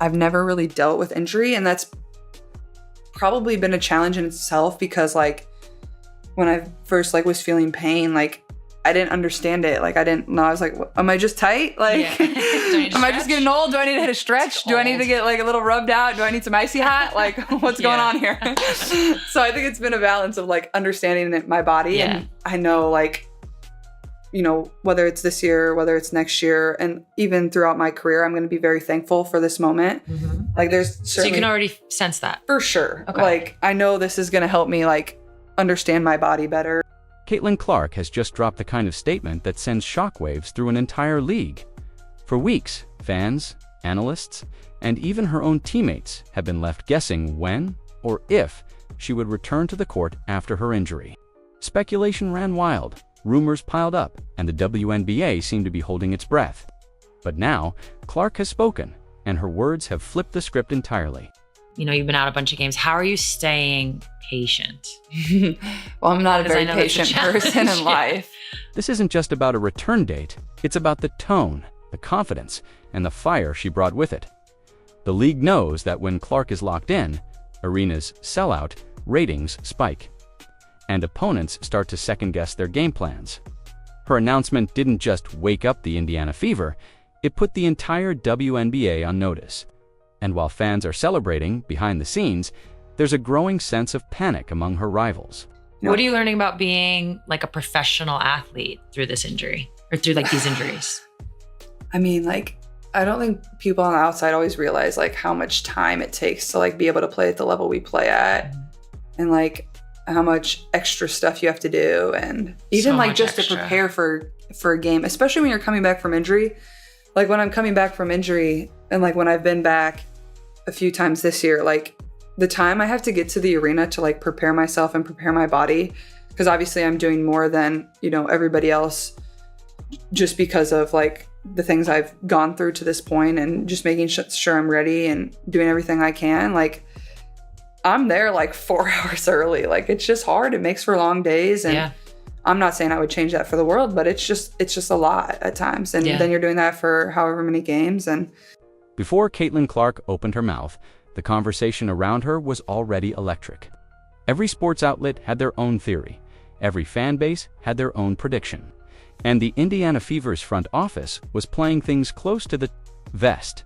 I've never really dealt with injury, and that's probably been a challenge in itself because like when I first like was feeling pain, like I didn't understand it. Like I didn't know. I was like, am I just tight? Like, am I just getting old? Do I need to hit a stretch? Do I need to get like a little rubbed out? Do I need some icy hot? Like what's going on here? So I think it's been a balance of like understanding my body. And I know like, you know, whether it's this year, whether it's next year, and even throughout my career, I'm going to be very thankful for this moment. Like there's certainly, so you can already sense that. For sure. Okay. Like I know this is going to help me like understand my body better. Caitlin Clark has just dropped the kind of statement that sends shockwaves through an entire league. For weeks, fans, analysts, and even her own teammates have been left guessing when or if she would return to the court after her injury. Speculation ran wild, rumors piled up, and the WNBA seemed to be holding its breath. But now, Clark has spoken, and her words have flipped the script entirely. You know, you've been out a bunch of games. How are you staying patient? Well, I'm not a very patient person in life. This isn't just about a return date. It's about the tone, the confidence, and the fire she brought with it. The league knows that when Clark is locked in, arenas sell out, ratings spike, and opponents start to second-guess their game plans. Her announcement didn't just wake up the Indiana Fever, it put the entire WNBA on notice. And while fans are celebrating behind the scenes, there's a growing sense of panic among her rivals. What are you learning about being like a professional athlete through this injury or through like these injuries? I mean, like, I don't think people on the outside always realize like how much time it takes to like be able to play at the level we play at, and like how much extra stuff you have to do, and even like just to prepare for a game, especially when you're coming back from injury. Like when I'm coming back from injury, and like when I've been back a few times this year, like the time I have to get to the arena to like prepare myself and prepare my body, because obviously I'm doing more than, you know, everybody else just because of like the things I've gone through to this point, and just making sure I'm ready and doing everything I can. Like I'm there like 4 hours early. Like it's just hard. It makes for long days. And I'm not saying I would change that for the world, but it's just a lot at times. And then you're doing that for however many games. And before Caitlin Clark opened her mouth, the conversation around her was already electric. Every sports outlet had their own theory. Every fan base had their own prediction. And the Indiana Fever's front office was playing things close to the vest.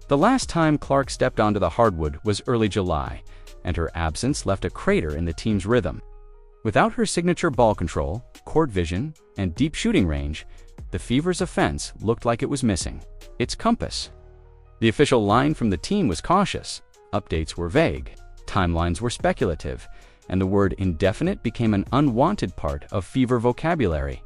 The last time Clark stepped onto the hardwood was early July, and her absence left a crater in the team's rhythm. Without her signature ball control, court vision, and deep shooting range, the Fever's offense looked like it was missing its compass. The official line from the team was cautious, updates were vague, timelines were speculative, and the word indefinite became an unwanted part of Fever vocabulary.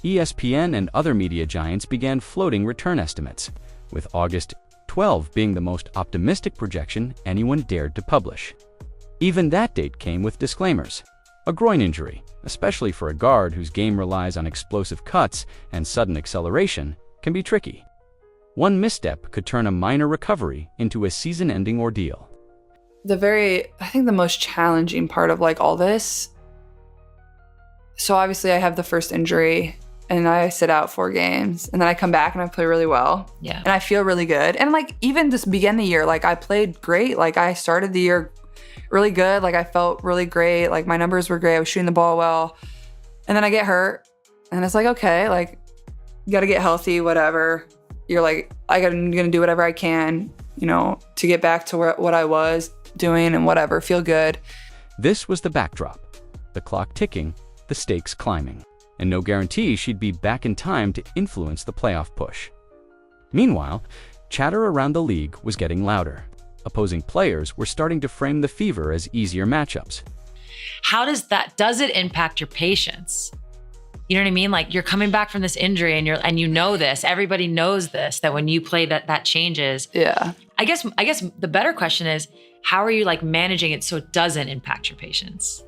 ESPN and other media giants began floating return estimates, with August 12 being the most optimistic projection anyone dared to publish. Even that date came with disclaimers. A groin injury, especially for a guard whose game relies on explosive cuts and sudden acceleration, can be tricky. One misstep could turn a minor recovery into a season-ending ordeal. I think the most challenging part of like all this, so obviously I have the first injury and I sit out 4 games, and then I come back and I play really well. Yeah. And I feel really good. And like even this begin the year, like I played great. Like I started the year really good. Like I felt really great. Like my numbers were great. I was shooting the ball well. And then I get hurt, and it's like, okay, like you got to get healthy, whatever. You're like, I'm going to do whatever I can, you know, to get back to what I was doing and whatever, feel good. This was the backdrop. The clock ticking, the stakes climbing, and no guarantee she'd be back in time to influence the playoff push. Meanwhile, chatter around the league was getting louder. Opposing players were starting to frame the Fever as easier matchups. How does it impact your patience? You know what I mean? Like you're coming back from this injury and you know this, everybody knows this, that when you play that changes. Yeah. I guess the better question is, how are you like managing it so it doesn't impact your patience?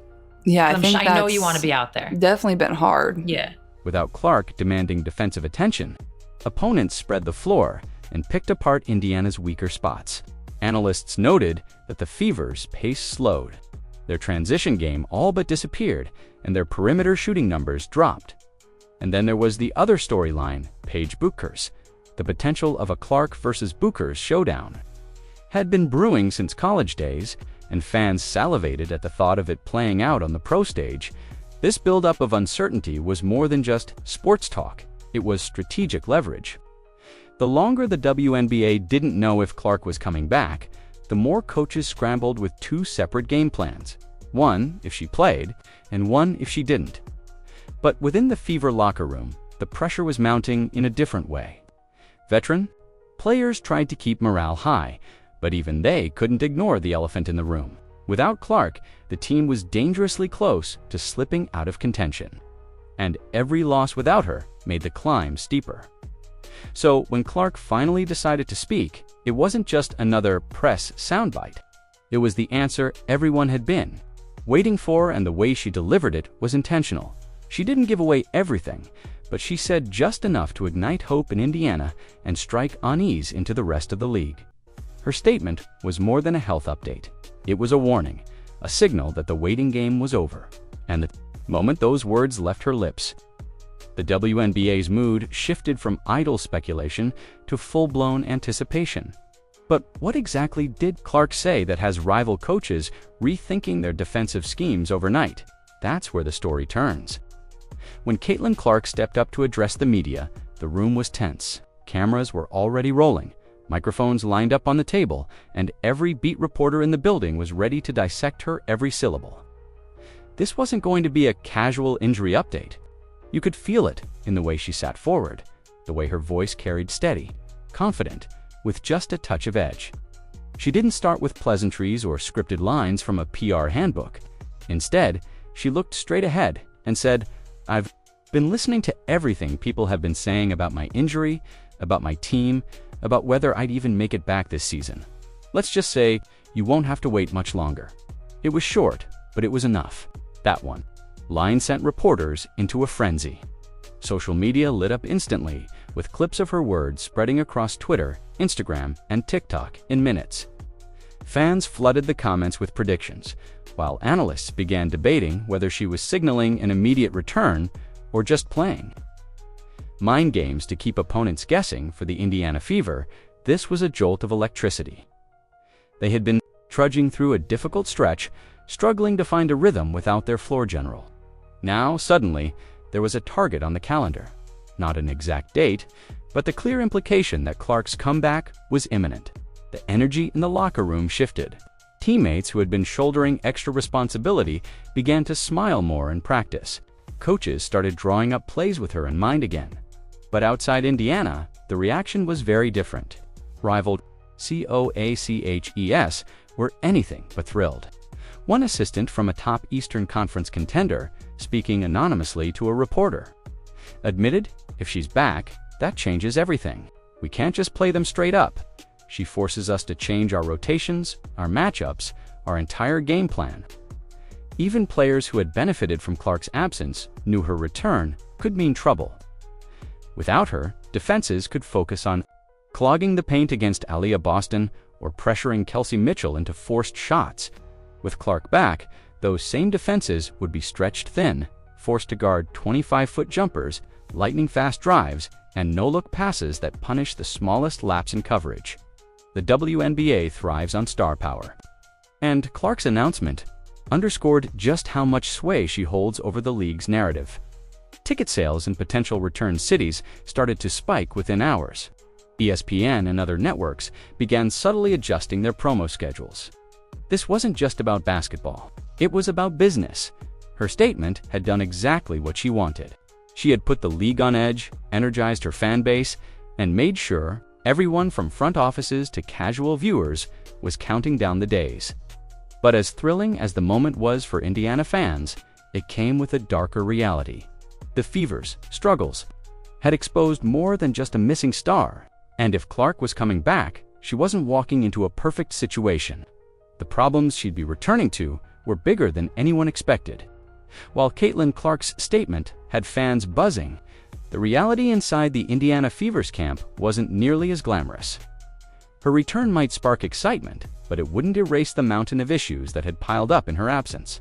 Yeah, I know you want to be out there. Definitely been hard. Yeah. Without Clark demanding defensive attention, opponents spread the floor and picked apart Indiana's weaker spots. Analysts noted that the Fever's pace slowed. Their transition game all but disappeared, and their perimeter shooting numbers dropped. And then there was the other storyline, Paige Buchers, The potential of a Clark versus Booker's showdown had been brewing since college days, and fans salivated at the thought of it playing out on the pro stage. This buildup of uncertainty was more than just sports talk. It was strategic leverage. The longer the WNBA didn't know if Clark was coming back, the more coaches scrambled with two separate game plans. One if she played, and one if she didn't. But within the Fever locker room, the pressure was mounting in a different way. Veteran players tried to keep morale high, but even they couldn't ignore the elephant in the room. Without Clark, the team was dangerously close to slipping out of contention. And every loss without her made the climb steeper. So when Clark finally decided to speak, it wasn't just another press soundbite. It was the answer everyone had been waiting for, and the way she delivered it was intentional. She didn't give away everything, but she said just enough to ignite hope in Indiana and strike unease into the rest of the league. Her statement was more than a health update. It was a warning, a signal that the waiting game was over. And the moment those words left her lips, the WNBA's mood shifted from idle speculation to full-blown anticipation. But what exactly did Clark say that has rival coaches rethinking their defensive schemes overnight? That's where the story turns. When Caitlin Clark stepped up to address the media, the room was tense. Cameras were already rolling, microphones lined up on the table, and every beat reporter in the building was ready to dissect her every syllable. This wasn't going to be a casual injury update. You could feel it in the way she sat forward, the way her voice carried steady, confident, with just a touch of edge. She didn't start with pleasantries or scripted lines from a PR handbook. Instead, she looked straight ahead and said, "I've been listening to everything people have been saying about my injury, about my team, about whether I'd even make it back this season. Let's just say you won't have to wait much longer." It was short, but it was enough. That one line sent reporters into a frenzy. Social media lit up instantly, with clips of her words spreading across Twitter, Instagram, and TikTok in minutes. Fans flooded the comments with predictions, while analysts began debating whether she was signaling an immediate return or just playing mind games to keep opponents guessing. For the Indiana Fever, this was a jolt of electricity. They had been trudging through a difficult stretch, struggling to find a rhythm without their floor general. Now, suddenly, there was a target on the calendar. Not an exact date, but the clear implication that Clark's comeback was imminent. The energy in the locker room shifted. Teammates who had been shouldering extra responsibility began to smile more in practice. Coaches started drawing up plays with her in mind again. But outside Indiana, the reaction was very different. Rival COACHES were anything but thrilled. One assistant from a top Eastern Conference contender, speaking anonymously to a reporter, admitted, "If she's back, that changes everything. We can't just play them straight up. She forces us to change our rotations, our matchups, our entire game plan." Even players who had benefited from Clark's absence knew her return could mean trouble. Without her, defenses could focus on clogging the paint against Aliyah Boston or pressuring Kelsey Mitchell into forced shots. With Clark back, those same defenses would be stretched thin, forced to guard 25-foot jumpers, lightning-fast drives, and no-look passes that punish the smallest lapse in coverage. The WNBA thrives on star power. And Clark's announcement underscored just how much sway she holds over the league's narrative. Ticket sales in potential return cities started to spike within hours. ESPN and other networks began subtly adjusting their promo schedules. This wasn't just about basketball. It was about business. Her statement had done exactly what she wanted. She had put the league on edge, energized her fan base, and made sure everyone from front offices to casual viewers was counting down the days. But as thrilling as the moment was for Indiana fans, it came with a darker reality. The Fever's struggles had exposed more than just a missing star, and if Clark was coming back, she wasn't walking into a perfect situation. The problems she'd be returning to were bigger than anyone expected. While Caitlin Clark's statement had fans buzzing, the reality inside the Indiana Fever's camp wasn't nearly as glamorous. Her return might spark excitement, but it wouldn't erase the mountain of issues that had piled up in her absence.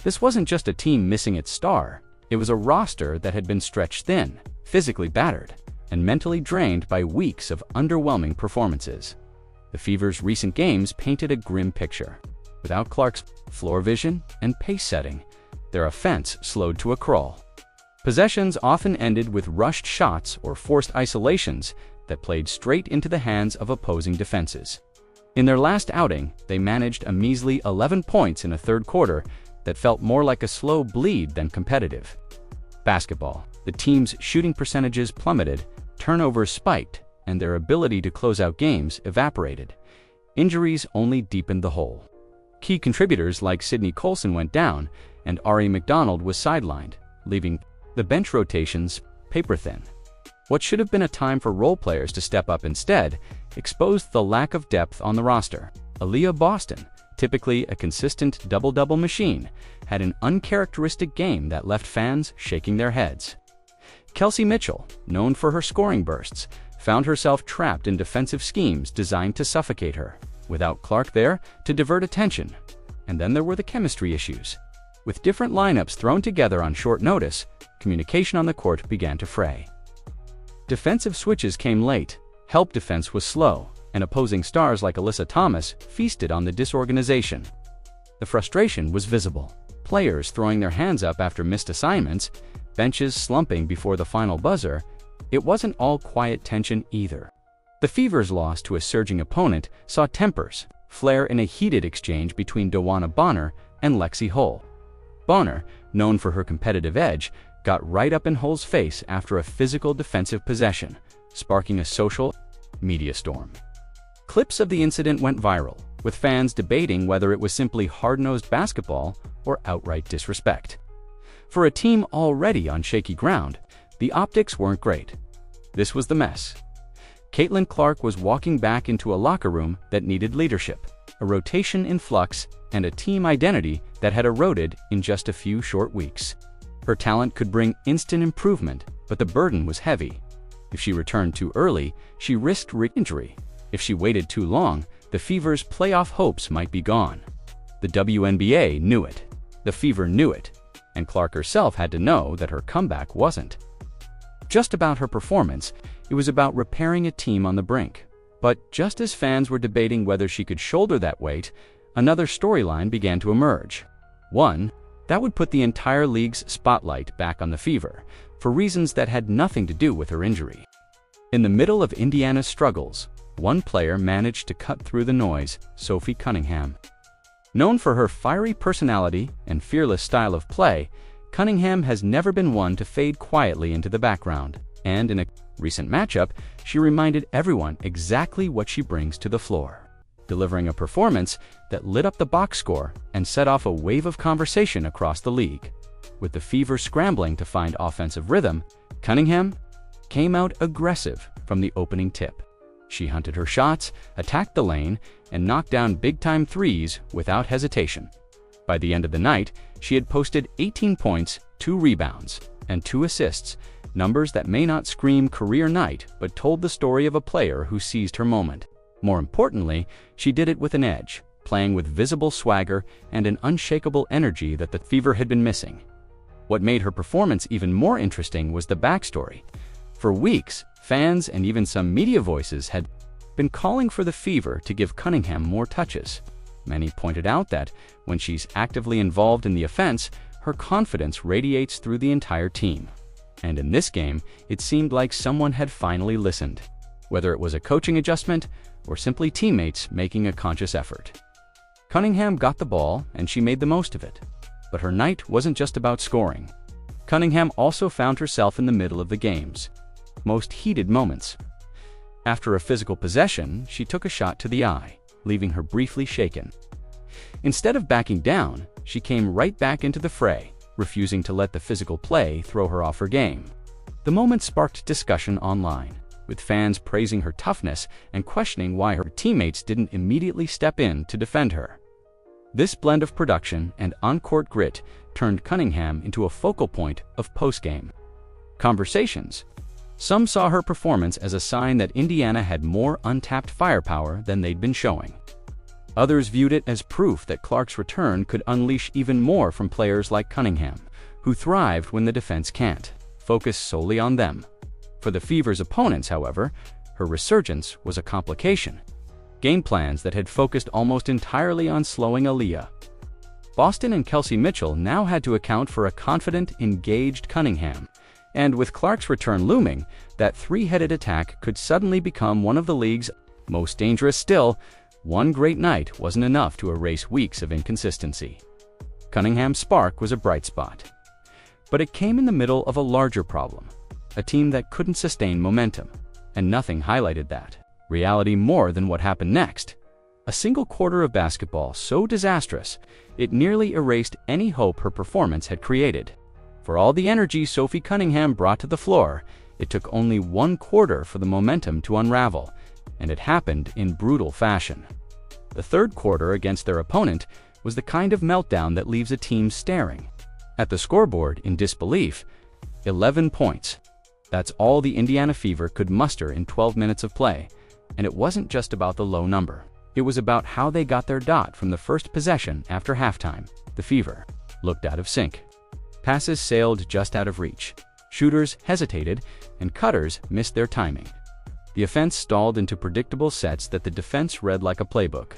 This wasn't just a team missing its star. It was a roster that had been stretched thin, physically battered. and mentally drained by weeks of underwhelming performances. The Fever's recent games painted a grim picture. Without Clark's floor vision and pace setting, their offense slowed to a crawl. Possessions often ended with rushed shots or forced isolations that played straight into the hands of opposing defenses. In their last outing, they managed a measly 11 points in a third quarter that felt more like a slow bleed than competitive. Basketball. The team's shooting percentages plummeted, turnovers spiked, and their ability to close out games evaporated. Injuries only deepened the hole. Key contributors like Sydney Colson went down, and Ari McDonald was sidelined, leaving the bench rotations paper-thin. What should have been a time for role players to step up instead exposed the lack of depth on the roster. Aaliyah Boston, typically a consistent double-double machine, had an uncharacteristic game that left fans shaking their heads. Kelsey Mitchell, known for her scoring bursts, found herself trapped in defensive schemes designed to suffocate her, without Clark there to divert attention. And then there were the chemistry issues. With different lineups thrown together on short notice, communication on the court began to fray. Defensive switches came late, help defense was slow, and opposing stars like Alyssa Thomas feasted on the disorganization. The frustration was visible. Players throwing their hands up after missed assignments, benches slumping before the final buzzer. It wasn't all quiet tension either. The Fever's loss to a surging opponent saw tempers flare in a heated exchange between Dawana Bonner and Lexi Hull. Bonner, known for her competitive edge, got right up in Hull's face after a physical defensive possession, sparking a social media storm. Clips of the incident went viral, with fans debating whether it was simply hard-nosed basketball or outright disrespect. For a team already on shaky ground, the optics weren't great. This was the mess. Caitlin Clark was walking back into a locker room that needed leadership, a rotation in flux, and a team identity that had eroded in just a few short weeks. Her talent could bring instant improvement, but the burden was heavy. If she returned too early, she risked re-injury. If she waited too long, the Fever's playoff hopes might be gone. The WNBA knew it. The Fever knew it. And Clark herself had to know that her comeback wasn't just about her performance, it was about repairing a team on the brink. But just as fans were debating whether she could shoulder that weight, another storyline began to emerge. One that would put the entire league's spotlight back on the Fever, for reasons that had nothing to do with her injury. In the middle of Indiana's struggles, one player managed to cut through the noise: Sophie Cunningham. Known for her fiery personality and fearless style of play, Cunningham has never been one to fade quietly into the background, and in a recent matchup, she reminded everyone exactly what she brings to the floor, delivering a performance that lit up the box score and set off a wave of conversation across the league. With the Fever scrambling to find offensive rhythm, Cunningham came out aggressive from the opening tip. She hunted her shots, attacked the lane, and knocked down big-time threes without hesitation. By the end of the night, she had posted 18 points, 2 rebounds, and 2 assists, numbers that may not scream career night but told the story of a player who seized her moment. More importantly, she did it with an edge, playing with visible swagger and an unshakable energy that the Fever had been missing. What made her performance even more interesting was the backstory. For weeks, fans and even some media voices had been calling for the Fever to give Cunningham more touches. Many pointed out that when she's actively involved in the offense, her confidence radiates through the entire team. And in this game, it seemed like someone had finally listened, whether it was a coaching adjustment or simply teammates making a conscious effort. Cunningham got the ball and she made the most of it. But her night wasn't just about scoring. Cunningham also found herself in the middle of the game's most heated moments. After a physical possession, she took a shot to the eye, leaving her briefly shaken. Instead of backing down, she came right back into the fray, refusing to let the physical play throw her off her game. The moment sparked discussion online, with fans praising her toughness and questioning why her teammates didn't immediately step in to defend her. This blend of production and on-court grit turned Cunningham into a focal point of post-game conversations. Some saw her performance as a sign that Indiana had more untapped firepower than they'd been showing. Others viewed it as proof that Clark's return could unleash even more from players like Cunningham, who thrived when the defense can't focus solely on them. For the Fever's opponents, however, her resurgence was a complication. Game plans that had focused almost entirely on slowing Aaliyah. Boston and Kelsey Mitchell now had to account for a confident, engaged Cunningham. And with Clark's return looming, that three-headed attack could suddenly become one of the league's most dangerous. Still, one great night wasn't enough to erase weeks of inconsistency. Cunningham's spark was a bright spot. But it came in the middle of a larger problem, a team that couldn't sustain momentum, and nothing highlighted that reality more than what happened next. A single quarter of basketball so disastrous, it nearly erased any hope her performance had created. For all the energy Sophie Cunningham brought to the floor, it took only one quarter for the momentum to unravel, and it happened in brutal fashion. The third quarter against their opponent was the kind of meltdown that leaves a team staring at the scoreboard in disbelief. 11 points. That's all the Indiana Fever could muster in 12 minutes of play, and it wasn't just about the low number. It was about how they got their dot from the first possession after halftime. The Fever looked out of sync. Passes sailed just out of reach. Shooters hesitated, and cutters missed their timing. The offense stalled into predictable sets that the defense read like a playbook.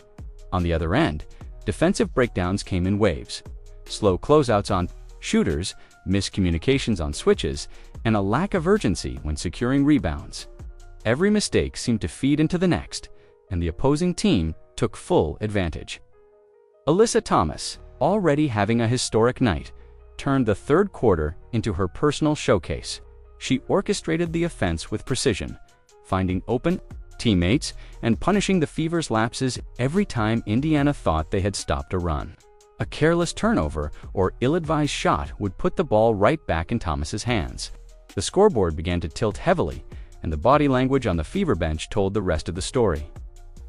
On the other end, defensive breakdowns came in waves. Slow closeouts on shooters, miscommunications on switches, and a lack of urgency when securing rebounds. Every mistake seemed to feed into the next, and the opposing team took full advantage. Alyssa Thomas, already having a historic night, turned the third quarter into her personal showcase. She orchestrated the offense with precision, finding open teammates and punishing the Fever's lapses every time Indiana thought they had stopped a run. A careless turnover or ill-advised shot would put the ball right back in Thomas's hands. The scoreboard began to tilt heavily, and the body language on the Fever bench told the rest of the story.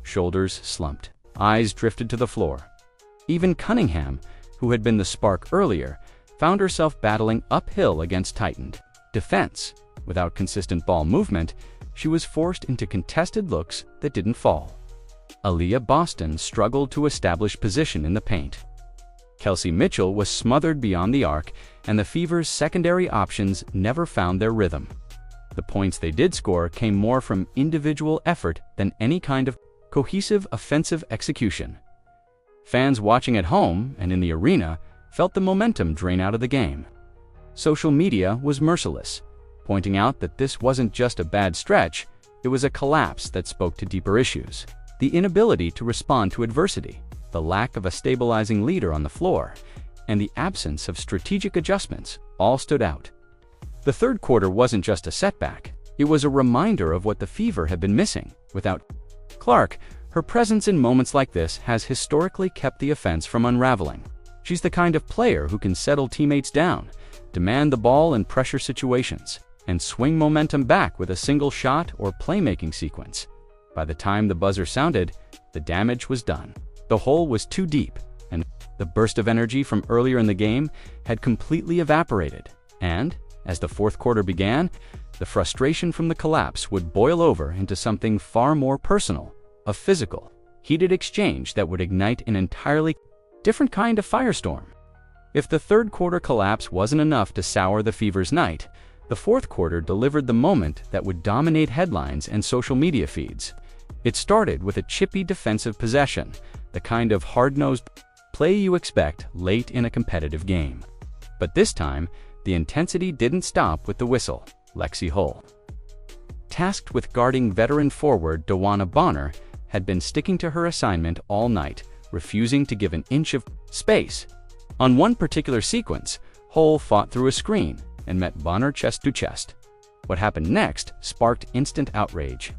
Shoulders slumped, eyes drifted to the floor. Even Cunningham, who had been the spark earlier, found herself battling uphill against tightened defense. Without consistent ball movement, she was forced into contested looks that didn't fall. Aaliyah Boston struggled to establish position in the paint. Kelsey Mitchell was smothered beyond the arc, and the Fever's secondary options never found their rhythm. The points they did score came more from individual effort than any kind of cohesive offensive execution. Fans watching at home and in the arena felt the momentum drain out of the game. Social media was merciless, pointing out that this wasn't just a bad stretch, it was a collapse that spoke to deeper issues. The inability to respond to adversity, the lack of a stabilizing leader on the floor, and the absence of strategic adjustments all stood out. The third quarter wasn't just a setback, it was a reminder of what the Fever had been missing. Without Clark, her presence in moments like this has historically kept the offense from unraveling. She's the kind of player who can settle teammates down, demand the ball in pressure situations, and swing momentum back with a single shot or playmaking sequence. By the time the buzzer sounded, the damage was done. The hole was too deep, and the burst of energy from earlier in the game had completely evaporated. And, as the fourth quarter began, the frustration from the collapse would boil over into something far more personal, a physical, heated exchange that would ignite an entirely different kind of firestorm. If the third quarter collapse wasn't enough to sour the Fever's night, the fourth quarter delivered the moment that would dominate headlines and social media feeds. It started with a chippy defensive possession, the kind of hard-nosed play you expect late in a competitive game. But this time, the intensity didn't stop with the whistle. Lexi Hull, tasked with guarding veteran forward Dawana Bonner, had been sticking to her assignment all night, refusing to give an inch of space. On one particular sequence, Hull fought through a screen and met Bonner chest to chest. What happened next sparked instant outrage.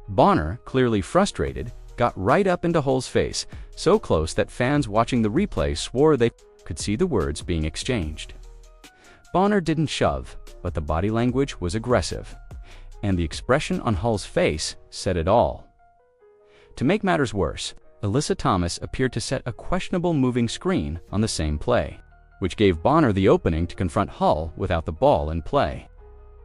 Bonner, clearly frustrated, got right up into Hull's face, so close that fans watching the replay swore they could see the words being exchanged. Bonner didn't shove, but the body language was aggressive, and the expression on Hull's face said it all. To make matters worse, Alyssa Thomas appeared to set a questionable moving screen on the same play, which gave Bonner the opening to confront Hull without the ball in play.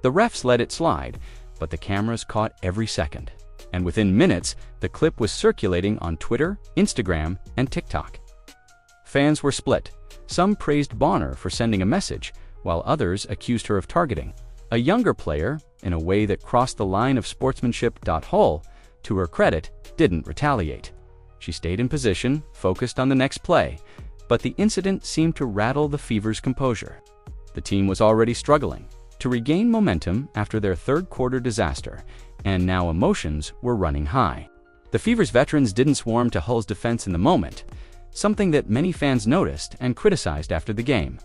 The refs let it slide, but the cameras caught every second, and within minutes, the clip was circulating on Twitter, Instagram, and TikTok. Fans were split. Some praised Bonner for sending a message, while others accused her of targeting. A younger player, in a way that crossed the line of sportsmanship. Hull, to her credit, didn't retaliate. She stayed in position, focused on the next play, but the incident seemed to rattle the Fever's composure. The team was already struggling to regain momentum after their third-quarter disaster, and now emotions were running high. The Fever's veterans didn't swarm to Hull's defense in the moment, something that many fans noticed and criticized after the game.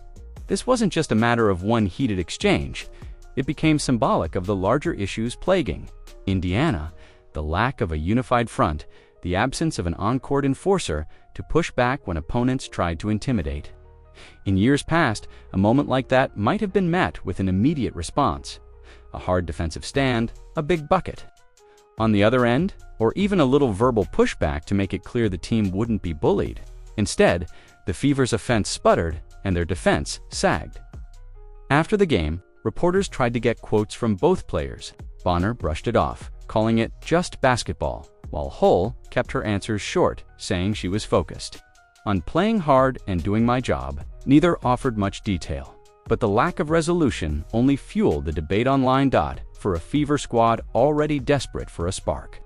This wasn't just a matter of one heated exchange. It became symbolic of the larger issues plaguing Indiana: the lack of a unified front, the absence of an on-court enforcer to push back when opponents tried to intimidate. In years past, a moment like that might have been met with an immediate response: a hard defensive stand, a big bucket. On the other end, or even a little verbal pushback to make it clear the team wouldn't be bullied. Instead, the Fever's offense sputtered and their defense sagged. After the game, reporters tried to get quotes from both players. Bonner brushed it off, calling it just basketball, while Hull kept her answers short, saying she was focused on playing hard and doing my job. Neither offered much detail, but the lack of resolution only fueled the debate online. For a Fever squad already desperate for a spark,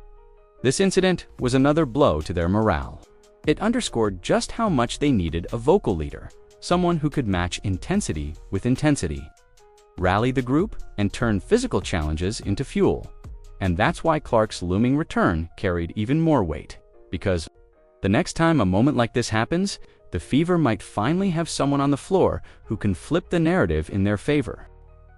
this incident was another blow to their morale. It underscored just how much they needed a vocal leader, someone who could match intensity with intensity, rally the group, and turn physical challenges into fuel. And that's why Clark's looming return carried even more weight, because the next time a moment like this happens, the Fever might finally have someone on the floor who can flip the narrative in their favor.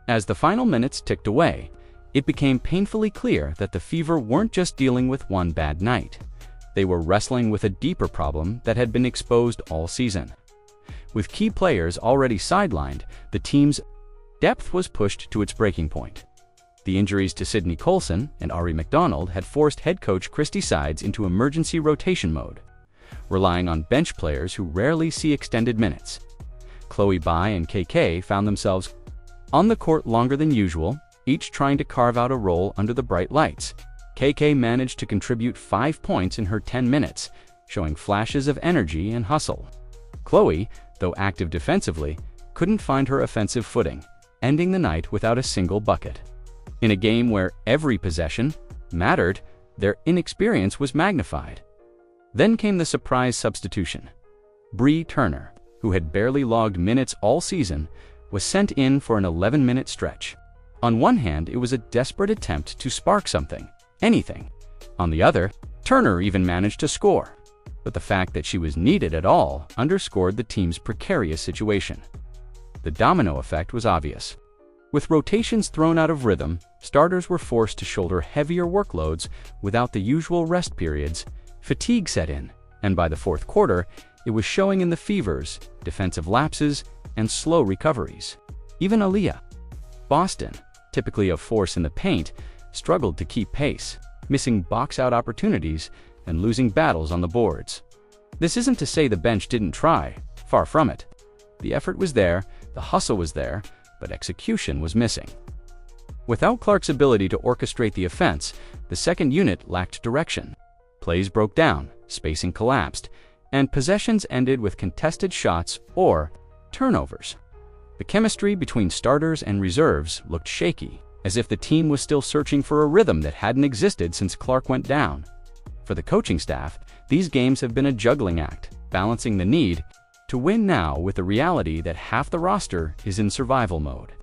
As the final minutes ticked away, it became painfully clear that the Fever weren't just dealing with one bad night. They were wrestling with a deeper problem that had been exposed all season. With key players already sidelined, the team's depth was pushed to its breaking point. The injuries to Sydney Colson and Ari McDonald had forced head coach Christy Sides into emergency rotation mode, relying on bench players who rarely see extended minutes. Chloe Bai and KK found themselves on the court longer than usual, each trying to carve out a role under the bright lights. KK managed to contribute 5 points in her 10 minutes, showing flashes of energy and hustle. Chloe, though active defensively, couldn't find her offensive footing, ending the night without a single bucket. In a game where every possession mattered, their inexperience was magnified. Then came the surprise substitution. Bree Turner, who had barely logged minutes all season, was sent in for an 11-minute stretch. On one hand, it was a desperate attempt to spark something, anything. On the other, Turner even managed to score. But the fact that she was needed at all underscored the team's precarious situation. The domino effect was obvious. With rotations thrown out of rhythm, starters were forced to shoulder heavier workloads without the usual rest periods. Fatigue set in, and by the fourth quarter, it was showing in the Fever's defensive lapses and slow recoveries. Even Aaliyah, Boston, typically a force in the paint, struggled to keep pace, missing box-out opportunities and losing battles on the boards. This isn't to say the bench didn't try, far from it. The effort was there, the hustle was there, but execution was missing. Without Clark's ability to orchestrate the offense, the second unit lacked direction. Plays broke down, spacing collapsed, and possessions ended with contested shots or turnovers. The chemistry between starters and reserves looked shaky, as if the team was still searching for a rhythm that hadn't existed since Clark went down. For the coaching staff, these games have been a juggling act, balancing the need to win now with the reality that half the roster is in survival mode.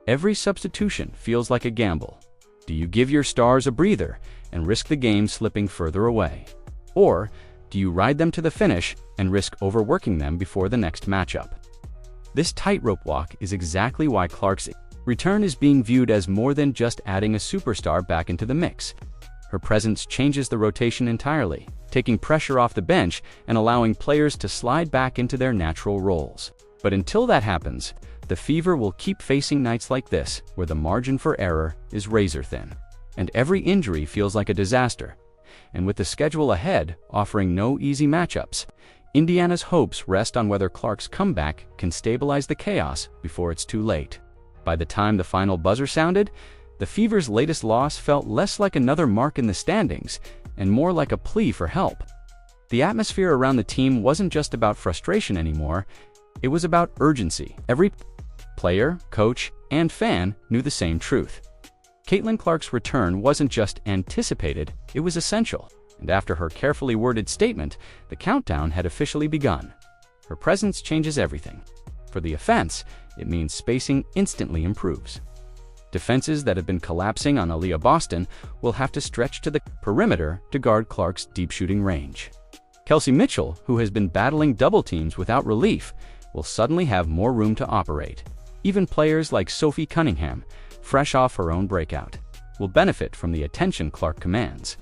Every substitution feels like a gamble. Do you give your stars a breather and risk the game slipping further away? Or do you ride them to the finish and risk overworking them before the next matchup? This tightrope walk is exactly why Clark's return is being viewed as more than just adding a superstar back into the mix. Her presence changes the rotation entirely, taking pressure off the bench and allowing players to slide back into their natural roles. But until that happens, the Fever will keep facing nights like this, where the margin for error is razor thin, and every injury feels like a disaster. And with the schedule ahead offering no easy matchups, Indiana's hopes rest on whether Clark's comeback can stabilize the chaos before it's too late. By the time the final buzzer sounded, the Fever's latest loss felt less like another mark in the standings and more like a plea for help. The atmosphere around the team wasn't just about frustration anymore, it was about urgency. Every player, coach, and fan knew the same truth. Caitlin Clark's return wasn't just anticipated, it was essential. And after her carefully worded statement, the countdown had officially begun. Her presence changes everything. For the offense, it means spacing instantly improves. Defenses that have been collapsing on Aaliyah Boston will have to stretch to the perimeter to guard Clark's deep shooting range. Kelsey Mitchell, who has been battling double teams without relief, will suddenly have more room to operate. Even players like Sophie Cunningham, fresh off her own breakout, will benefit from the attention Clark commands,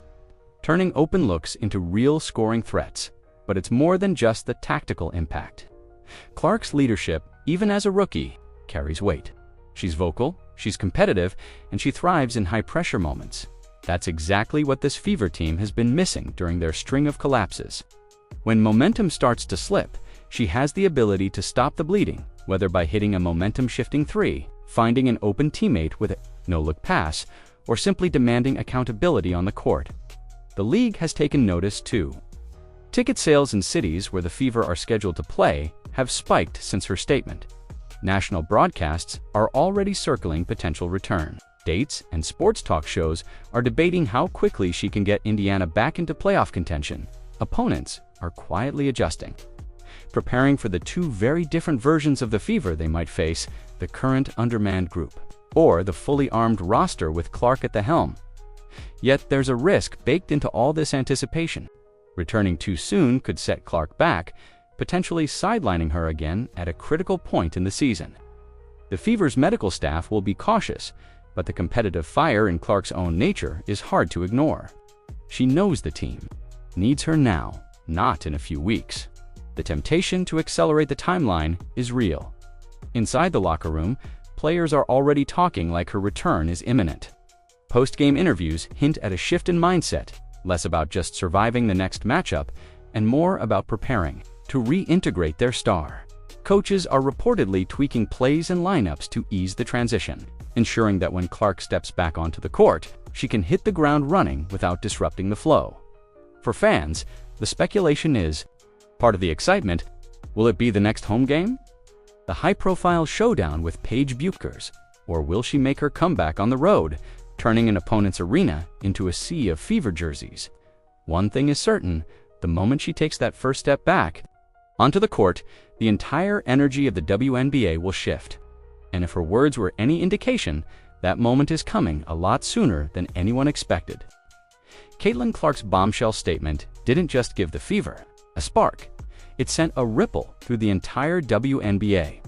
turning open looks into real scoring threats. But it's more than just the tactical impact. Clark's leadership, even as a rookie, carries weight. She's vocal, she's competitive, and she thrives in high-pressure moments. That's exactly what this Fever team has been missing during their string of collapses. When momentum starts to slip, she has the ability to stop the bleeding, whether by hitting a momentum-shifting three, finding an open teammate with a no-look pass, or simply demanding accountability on the court. The league has taken notice too. Ticket sales in cities where the Fever are scheduled to play have spiked since her statement. National broadcasts are already circling potential return dates, and sports talk shows are debating how quickly she can get Indiana back into playoff contention. Opponents are quietly adjusting, preparing for the two very different versions of the Fever they might face: the current undermanned group, or the fully armed roster with Clark at the helm. Yet there's a risk baked into all this anticipation. Returning too soon could set Clark back, potentially sidelining her again at a critical point in the season. The Fever's medical staff will be cautious, but the competitive fire in Clark's own nature is hard to ignore. She knows the team needs her now, not in a few weeks. The temptation to accelerate the timeline is real. Inside the locker room, players are already talking like her return is imminent. Post-game interviews hint at a shift in mindset, less about just surviving the next matchup and more about preparing to reintegrate their star. Coaches are reportedly tweaking plays and lineups to ease the transition, ensuring that when Clark steps back onto the court, she can hit the ground running without disrupting the flow. For fans, the speculation is, part of the excitement, will it be the next home game? The high-profile showdown with Paige Buchers, or will she make her comeback on the road, turning an opponent's arena into a sea of Fever jerseys? One thing is certain, the moment she takes that first step back onto the court, the entire energy of the WNBA will shift. And if her words were any indication, that moment is coming a lot sooner than anyone expected. Caitlin Clark's bombshell statement didn't just give the Fever a spark, it sent a ripple through the entire WNBA.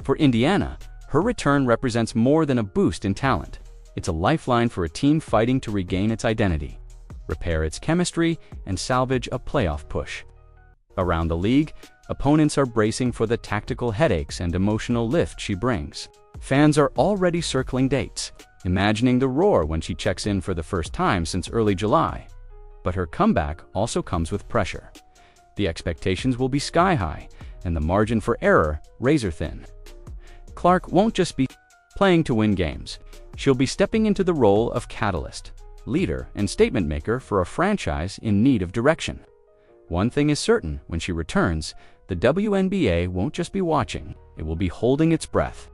For Indiana, her return represents more than a boost in talent. It's a lifeline for a team fighting to regain its identity, repair its chemistry, and salvage a playoff push. Around the league, opponents are bracing for the tactical headaches and emotional lift she brings. Fans are already circling dates, imagining the roar when she checks in for the first time since early July. But her comeback also comes with pressure. The expectations will be sky high, and the margin for error razor thin. Clark won't just be playing to win games. She'll be stepping into the role of catalyst, leader, and statement maker for a franchise in need of direction. One thing is certain: when she returns, the WNBA won't just be watching, it will be holding its breath.